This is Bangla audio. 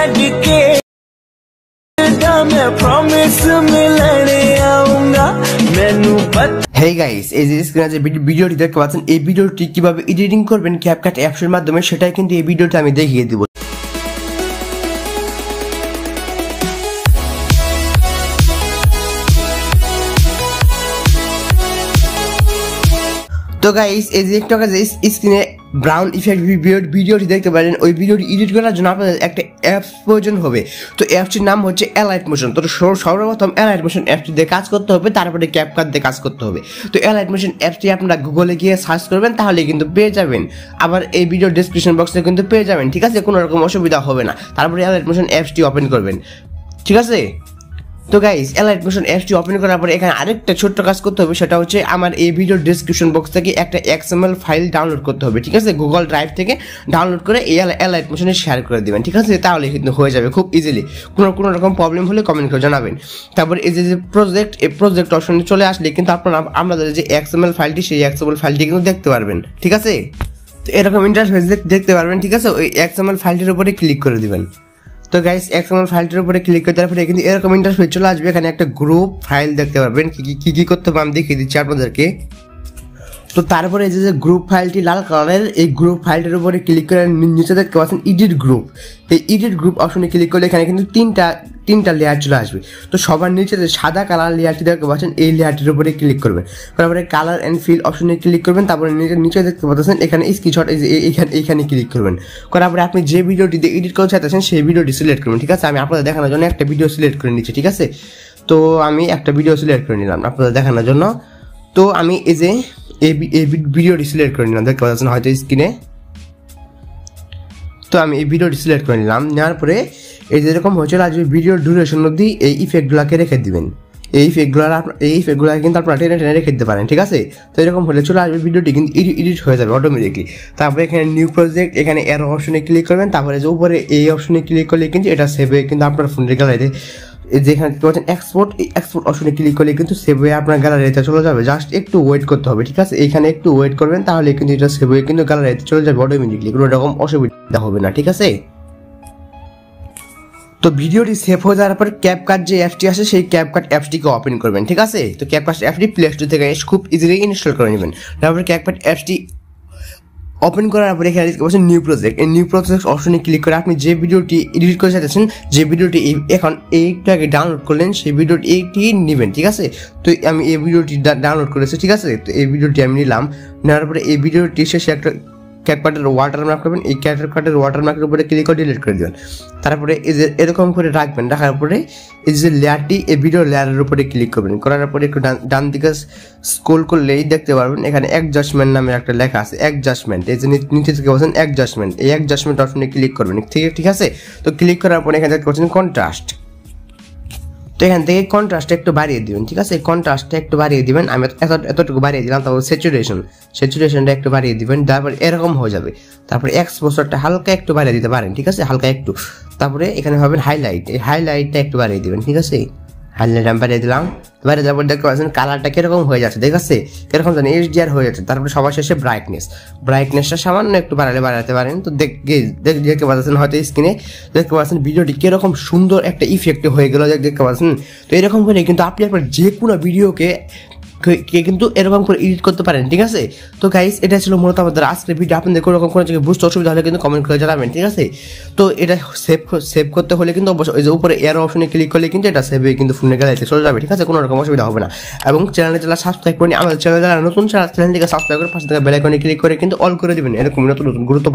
छड़ के मैं प्रॉमिस मिलने आऊंगा मैनू पता। Hey guys, এই যে স্ক্রিনে যে ভিডিওটি দেখতে পাচ্ছেন এই ভিডিওটি কিভাবে এডিটিং করবেন ক্যাপকাট অ্যাপস এর মাধ্যমে সেটাই কিন্তু এই ভিডিওতে আমি দেখিয়ে দিব। তো গাইস এই যে একটা কাছে স্ক্রিনে ব্রাউন ইফেক্ট ভিডিওটি দেখতে পারেন, ওই ভিডিওটি এডিট করার জন্য আপনাদের একটা অ্যাপস প্রয়োজন হবে। তো অ্যাপসটির নাম হচ্ছে অ্যালাইট মোশন। তো সর্বপ্রথম অ্যালাইট মোশন অ্যাপটি দিয়ে কাজ করতে হবে, তারপরে ক্যাপকাট দিয়ে কাজ করতে হবে। তো অ্যালাইট মোশন অ্যাপটি আপনারা গুগলে গিয়ে সার্চ করবেন, তাহলে কিন্তু পেয়ে যাবেন। আবার এই ভিডিও ডেসক্রিপশন বক্সে কিন্তু পেয়ে যাবেন, ঠিক আছে, কোনো রকম অসুবিধা হবে না। তারপরে অ্যালাইট মোশন অ্যাপসটি ওপেন করবেন, ঠিক আছে। তো গাইস অ্যালাইট মোশন অ্যাপসটি ওপেন করার পরে এখানে আরেকটা ছোট্ট কাজ করতে হবে, সেটা হচ্ছে আমার এই ভিডিও ডেসক্রিপশন বক্স থেকে একটা XML ফাইল ডাউনলোড করতে হবে, ঠিক আছে। গুগল ড্রাইভ থেকে ডাউনলোড করে এই অ্যালাইট মোশনে শেয়ার করে দিবেন, ঠিক আছে। তাহলে কিন্তু হয়ে যাবে খুব ইজিলি। কোনো রকম প্রবলেম হলে কমেন্ট করে জানাবেন। তারপর এই যে প্রজেক্ট, এই প্রজেক্ট অপশনে চলে আসলে কিন্তু আপনারা আমাদের যে XML ফাইলটি, সেই XML ফাইলটি কিন্তু দেখতে পারবেন, ঠিক আছে। তো এরকম ইন্টারফেস দেখতে পারবেন, ঠিক আছে। ওই XML ফাইলটির উপরে ক্লিক করে দিবেন। তো গাইস XML ফাইলটির উপরে ক্লিক করে তারপরে কিন্তু এরকম ইন্টারফেস চলে আসবে। এখানে একটা গ্রুপ ফাইল দেখতে পারবেন, কি করতে হবে আমি দেখিয়ে দিচ্ছি আপনাদেরকে। তো তারপরে এই যে গ্রুপ ফাইলটি লাল কালারের, এই গ্রুপ ফাইলটির উপরে ক্লিক করে নিচে দেখতে পাচ্ছেন এডিট গ্রুপ। এই এডিট গ্রুপ অপশনে ক্লিক করলে এখানে কিন্তু তিনটা লেয়ার চলে আসবে। তো সবার নিচে যে সাদা কালার লেয়ারটি দেখতে পাচ্ছেন, এই লেয়ারটির উপরে ক্লিক করবেন। তারপরে কালার অ্যান্ড ফিল অপশনে ক্লিক করবেন। তারপরে নিচে দেখতে পাচ্ছেন এখানে স্ক্রিনশট, এইখানে ক্লিক করবেন। করার পরে আপনি যে ভিডিওটি দিয়ে এডিট করতে চাইতেছেন সেই ভিডিওটি সিলেক্ট করবেন, ঠিক আছে। আমি আপনাদের দেখানোর জন্য একটা ভিডিও সিলেক্ট করে নিচ্ছি, ঠিক আছে। তো আমি একটা ভিডিও সিলেক্ট করে নিলাম আপনাদের দেখানোর জন্য। তো আমি এই যে এই ভিডিওটি সিলেক্ট করে নিলাম, দেখতে পাচ্ছেন হয়তো স্ক্রিনে। তো আমি এই ভিডিওটি সিলেক্ট করে নিলাম, নেওয়ার পরে এই যেরকম হয়েছিল আজ ভিডিওর ডিউরেশন অবধি এই ইফেক্টগুলোকে রেখে দিবেন। এই ইফেক্টগুলো কিন্তু আপনারা টেনে রেখে দিতে পারেন, ঠিক আছে। তো এরকম হলে চলে আসবে, ভিডিওটি কিন্তু এডিট হয়ে যাবে অটোমেটিকলি। তারপরে এখানে নিউ প্রজেক্ট, এখানে অ্যারো অপশনে ক্লিক করবেন। তারপরে যে উপরে এই অপশনে ক্লিক করলে কিন্তু এটা সেভ হয়ে কিন্তু আপনার ফোনের গ্যালারিতে, যেখানে দেখতে পাচ্ছেন এক্সপোর্ট, এই এক্সপোর্ট অপশনে ক্লিক করলে কিন্তু সেভ হয়ে আপনার গ্যালারিতে চলে যাবে। জাস্ট একটু ওয়েট করতে হবে, ঠিক আছে। এইখানে একটু ওয়েট করবেন, তাহলে কিন্তু এটা সেভ হয়ে কিন্তু গ্যালারিতে চলে যাবে অটোমেটিকলি, কোনো রকম অসুবিধা হবে না, ঠিক আছে। তো ভিডিওটি সেভ হয়ে যাওয়ার পর ক্যাপকাট যে অ্যাপসটি আছে সেই ক্যাপকাট অ্যাপসটিকে ওপেন করবেন, ঠিক আছে। তো ক্যাপকাট অ্যাপসটি প্লে স্টোর থেকে খুব ইজিলি ইনস্টল করে নেবেন। তারপর ক্যাপকাট অ্যাপসটি ওপেন করার পরে এখানে দেখতে পাচ্ছেন নিউ প্রজেক্ট, এই নিউ প্রজেক্ট অপশনে ক্লিক করে আপনি যে ভিডিওটি এডিট করে চাইছেন, যে ভিডিওটি এখন এইটাকে ডাউনলোড করলেন, সেই ভিডিওটি এইটি নেবেন, ঠিক আছে। তো আমি এই ভিডিওটি ডাউনলোড করেছি, ঠিক আছে। তো এই ভিডিওটি আমি নিলাম, নেওয়ার পরে এই ভিডিওটি শেষে একটা ক্যাপকাটের ওয়াটারমার্ক করবেন। এই ক্যাপকাটের ওয়াটারমার্কের উপরে ক্লিক করে ডিলিট করে দেবেন। তারপরে এই যে এরকম করে রাখবেন, রাখার পরে এই যে লেয়ারটি, এই ভিডিও লেয়ারের উপরে ক্লিক করবেন। করার পরে একটু ডান দিকে স্ক্রল করলেই দেখতে পারবেন এখানে অ্যাডজাস্টমেন্ট নামে একটা লেখা আছে, অ্যাডজাস্টমেন্ট। এই যে নিচে থেকে বলছেন অ্যাডজাস্টমেন্ট, এই অ্যাডজাস্টমেন্ট অপশনে ক্লিক করবেন, ঠিক আছে। তো ক্লিক করার পরে এখানে দেখতে পাচ্ছেন কন্ট্রাস্ট। তো এখান থেকে কন্ট্রাস্টটা একটু বাড়িয়ে দিবেন, ঠিক আছে। কন্ট্রাস্টটা একটু বাড়িয়ে দিবেন, আমি এতটুকু বাড়িয়ে দিলাম। তারপর স্যাচুরেশনটা একটু বাড়িয়ে দিবেন, তারপর এরকম হয়ে যাবে। তারপরে এক্সপোজারটা হালকা একটু বাড়িয়ে দিতে পারেন, ঠিক আছে, হালকা একটু। তারপরে এখানে হবে হাইলাইট, এই হাইলাইটটা একটু বাড়িয়ে দিবেন, ঠিক আছে। হাইলাইট আমি বাড়িয়ে দিলাম। বাড়িয়ে দেওয়ার পর দেখতে পাচ্ছেন কালারটা কিরকম হয়ে যাচ্ছে, ঠিক আছে, কিরকম জানি HDR হয়ে যাচ্ছে। তারপরে সবার শেষে ব্রাইটনেসটা সামান্য একটু বাড়াতে পারেন। তো দেখতে পাচ্ছেন হয়তো স্ক্রিনে দেখতে পাচ্ছেন ভিডিওটি কিরকম সুন্দর একটা ইফেক্ট হয়ে গেল, দেখতে পাচ্ছেন। তো এরকম করে কিন্তু আপনি আপনার যে কোনো ভিডিওকে কিন্তু এরকম করে এডিট করতে পারেন, ঠিক আছে। তো গাইস এটা ছিল মূলত আমাদের আজকের ভিডিও। আপনাদের কোনো রকম কোনো জায়গায় বুঝতে অসুবিধা হলে কিন্তু কমেন্ট করে জানাবেন, ঠিক আছে। তো এটা সেভ করতে হলে কিন্তু অবশ্যই ওই যে উপরে এরো অপশনে ক্লিক করলে কিন্তু এটা সেভ হয়ে কিন্তু ফোনের গ্যালারিতে চলে যাবে, ঠিক আছে, কোনো রকম অসুবিধা হবে না। এবং চ্যানেলে যারা সাবস্ক্রাইব করেনি, আমাদের চ্যানেলে যারা নতুন চ্যানেলটিকে সাবস্ক্রাইব করে পাশে থাকা বেল আইকনে ক্লিক করে কিন্তু অল করে দিবেন, এরকম নতুন গুরুত্বপূর্ণ